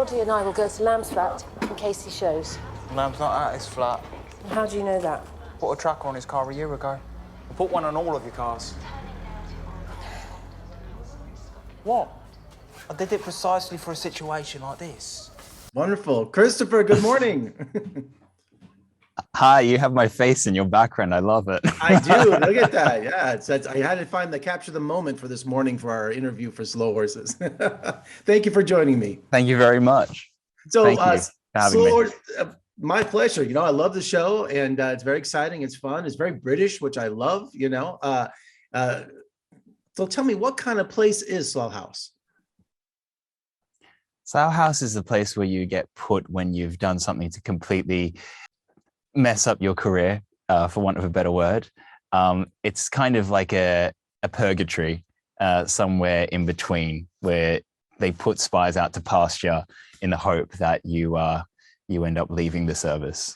Roddy and I will go to Lamb's flat in case he shows. Lamb's not at his flat. And how do you know that? Put a tracker on his car a year ago. I put one on all of your cars. What? I did it precisely for a situation like this. Wonderful. Christopher, good morning. Hi, you have my face in your background. I love it. I do. Look at that. Yeah, I had to find capture the moment for this morning for our interview for Slow Horses. Thank you for joining me. Thank you very much. So, Thank you for having me. Horse, my pleasure. You know, I love the show, and it's very exciting. It's fun. It's very British, which I love. You know, so tell me, what kind of place is Slough House? Slough House is the place where you get put when you've done something to completely mess up your career, for want of a better word. It's kind of like a purgatory, somewhere in between, where they put spies out to pasture in the hope that you end up leaving the service.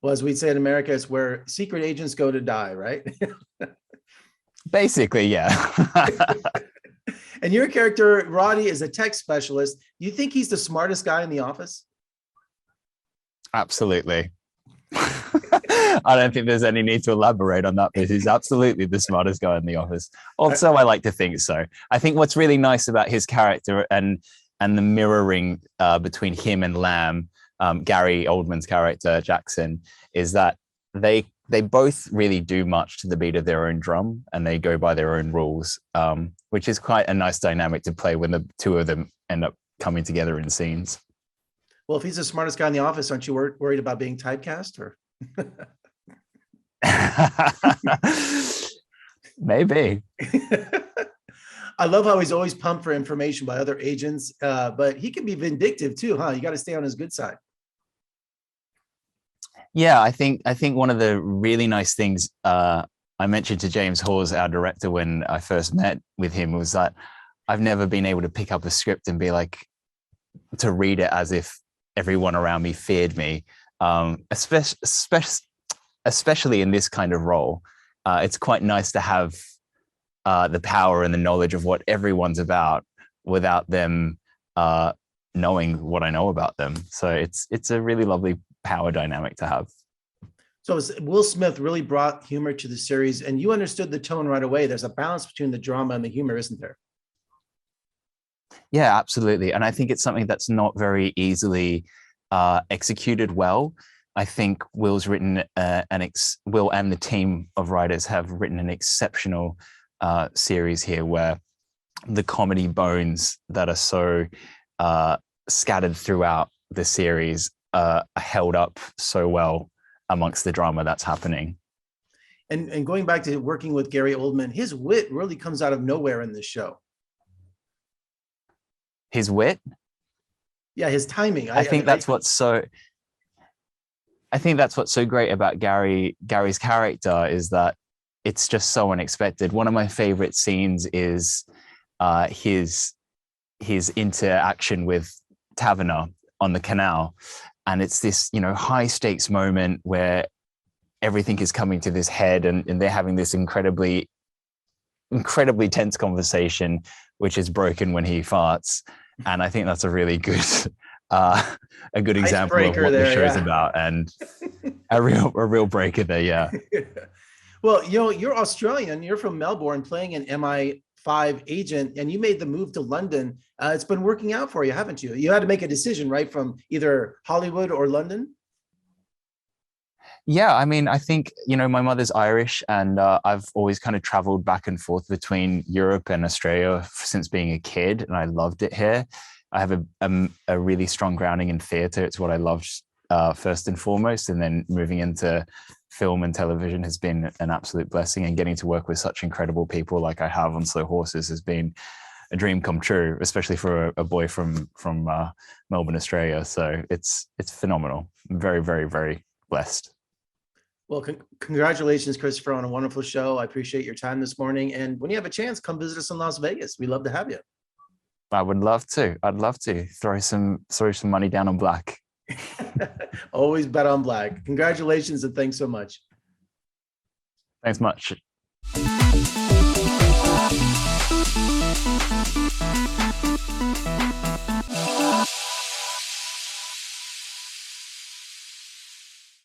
Well, as we'd say in America, it's where secret agents go to die, right? Basically, yeah. And your character, Roddy, is a tech specialist. Do you think he's the smartest guy in the office? Absolutely. I don't think there's any need to elaborate on that, because he's absolutely the smartest guy in the office. Also, I like to think so. I think what's really nice about his character and the mirroring between him and Lamb, Gary Oldman's character, Jackson, is that they both really do much to the beat of their own drum, and they go by their own rules, which is quite a nice dynamic to play when the two of them end up coming together in scenes. Well, if he's the smartest guy in the office, aren't you worried about being typecast? Or Maybe. I love how he's always pumped for information by other agents, but he can be vindictive too, huh? You got to stay on his good side. Yeah, I think one of the really nice things I mentioned to James Hawes, our director, when I first met with him, was that I've never been able to pick up a script and be like, to read it as if everyone around me feared me, especially in this kind of role. It's quite nice to have the power and the knowledge of what everyone's about without them knowing what I know about them. So it's a really lovely power dynamic to have. So Will Smith really brought humor to the series, and you understood the tone right away. There's a balance between the drama and the humor, isn't there? Yeah, absolutely. And I think it's something that's not very easily executed well. I think Will's written Will and the team of writers have written an exceptional series here, where the comedy bones that are so scattered throughout the series are held up so well amongst the drama that's happening. And going back to working with Gary Oldman, his wit really comes out of nowhere in this show. His wit? Yeah, his timing. I think that's what's so great about Gary's character, is that it's just so unexpected. One of my favorite scenes is his interaction with Taverner on the canal. And it's this, high stakes moment where everything is coming to this head, and they're having this incredibly tense conversation, which is broken when he farts. And I think that's a really good example of what the show's about, and a real breaker there. Yeah. Well, you're Australian. You're from Melbourne, playing an MI5 agent, and you made the move to London. It's been working out for you, haven't you? You had to make a decision, right, from either Hollywood or London? Yeah, I mean, I think, my mother's Irish, and I've always kind of traveled back and forth between Europe and Australia since being a kid, and I loved it here. I have a really strong grounding in theatre. It's what I loved first and foremost, and then moving into film and television has been an absolute blessing, and getting to work with such incredible people like I have on Slow Horses has been a dream come true, especially for a boy from Melbourne, Australia. So it's phenomenal. I'm very, very, very blessed. Well, congratulations, Christopher, on a wonderful show. I appreciate your time this morning. And when you have a chance, come visit us in Las Vegas. We'd love to have you. I would love to. I'd love to throw some money down on black. Always bet on black. Congratulations, and thanks so much. Thanks much.